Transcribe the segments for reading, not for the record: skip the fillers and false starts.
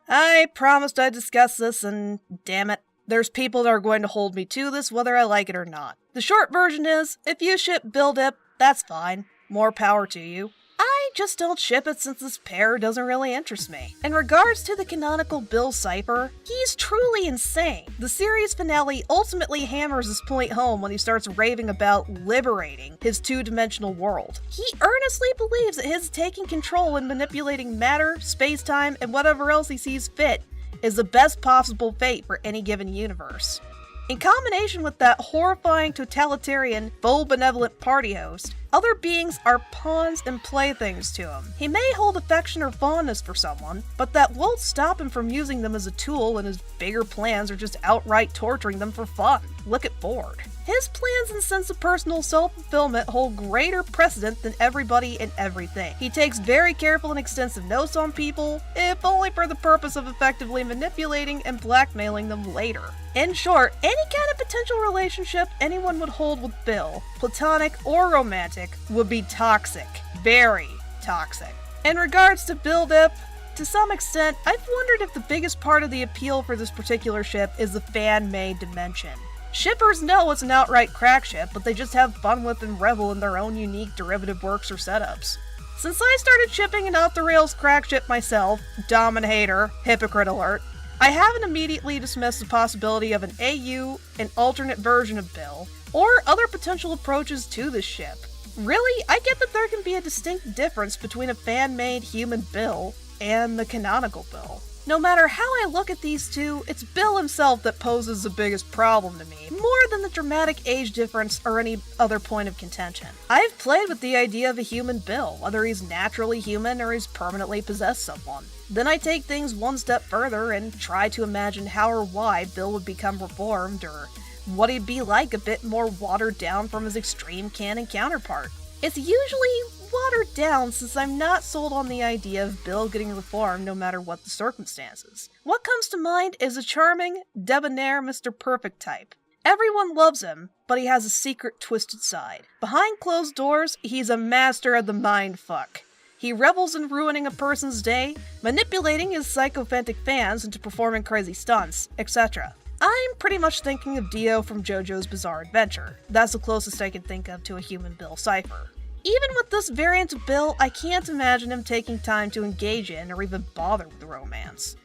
I promised I'd discuss this, and damn it, there's people that are going to hold me to this whether I like it or not. The short version is, if you ship Billdip, that's fine. More power to you. I just don't ship it since this pair doesn't really interest me. In regards to the canonical Bill Cipher, he's truly insane. The series finale ultimately hammers his point home when he starts raving about liberating his two-dimensional world. He earnestly believes that his taking control and manipulating matter, space-time, and whatever else he sees fit is the best possible fate for any given universe. In combination with that horrifying totalitarian, full benevolent party host, other beings are pawns and playthings to him. He may hold affection or fondness for someone, but that won't stop him from using them as a tool in his bigger plans or just outright torturing them for fun. Look at Ford. His plans and sense of personal self-fulfillment hold greater precedent than everybody and everything. He takes very careful and extensive notes on people, if only for the purpose of effectively manipulating and blackmailing them later. In short, any kind of potential relationship anyone would hold with Bill, platonic or romantic, would be toxic. Very toxic. In regards to Billdip, to some extent, I've wondered if the biggest part of the appeal for this particular ship is the fan-made dimension. Shippers know it's an outright crack ship, but they just have fun with and revel in their own unique derivative works or setups. Since I started shipping an off-the-rails crack ship myself, Dominator, hypocrite alert, I haven't immediately dismissed the possibility of an AU, an alternate version of Bill, or other potential approaches to this ship. Really, I get that there can be a distinct difference between a fan-made human Bill and the canonical Bill. No matter how I look at these two, it's Bill himself that poses the biggest problem to me, more than the dramatic age difference or any other point of contention. I've played with the idea of a human Bill, whether he's naturally human or he's permanently possessed someone. Then I take things one step further and try to imagine how or why Bill would become reformed, or what he'd be like a bit more watered down from his extreme canon counterpart. It's usually watered down since I'm not sold on the idea of Bill getting reformed no matter what the circumstances. What comes to mind is a charming, debonair Mr. Perfect type. Everyone loves him, but he has a secret twisted side. Behind closed doors, he's a master of the mind fuck. He revels in ruining a person's day, manipulating his sycophantic fans into performing crazy stunts, etc. I'm pretty much thinking of Dio from JoJo's Bizarre Adventure. That's the closest I can think of to a human Bill Cipher. Even with this variant of Bill, I can't imagine him taking time to engage in or even bother with the romance.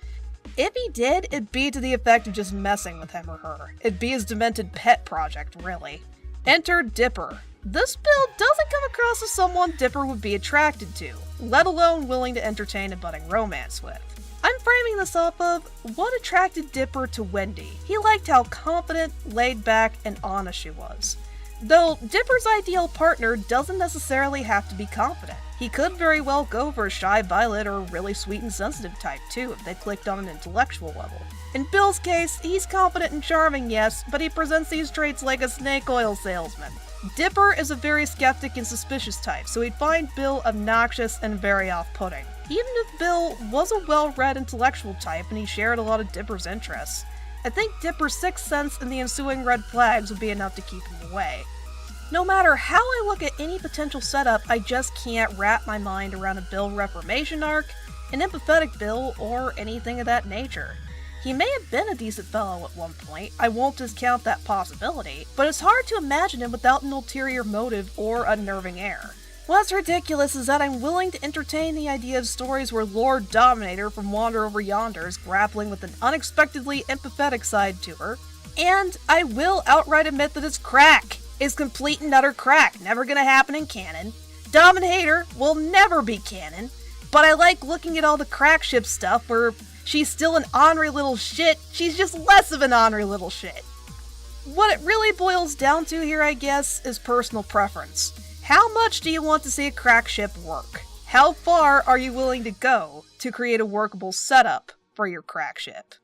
If he did, it'd be to the effect of just messing with him or her. It'd be his demented pet project, really. Enter Dipper. This Bill doesn't come across as someone Dipper would be attracted to, let alone willing to entertain a budding romance with. I'm framing this off of what attracted Dipper to Wendy. He liked how confident, laid back, and honest she was. Though Dipper's ideal partner doesn't necessarily have to be confident. He could very well go for a shy violet or a really sweet and sensitive type too if they clicked on an intellectual level. In Bill's case, he's confident and charming, yes, but he presents these traits like a snake oil salesman. Dipper is a very skeptic and suspicious type, so he'd find Bill obnoxious and very off-putting. Even if Bill was a well-read intellectual type and he shared a lot of Dipper's interests, I think Dipper's sixth sense and the ensuing red flags would be enough to keep him away. No matter how I look at any potential setup, I just can't wrap my mind around a Bill reformation arc, an empathetic Bill, or anything of that nature. He may have been a decent fellow at one point, I won't discount that possibility, but it's hard to imagine him without an ulterior motive or unnerving air. What's ridiculous is that I'm willing to entertain the idea of stories where Lord Dominator from Wander Over Yonder is grappling with an unexpectedly empathetic side to her, and I will outright admit that it's crack. It's complete and utter crack, never gonna happen in canon. Dominator will never be canon, but I like looking at all the crack ship stuff where she's still an ornery little shit, she's just less of an ornery little shit. What it really boils down to here, I guess, is personal preference. How much do you want to see a crack ship work? How far are you willing to go to create a workable setup for your crack ship?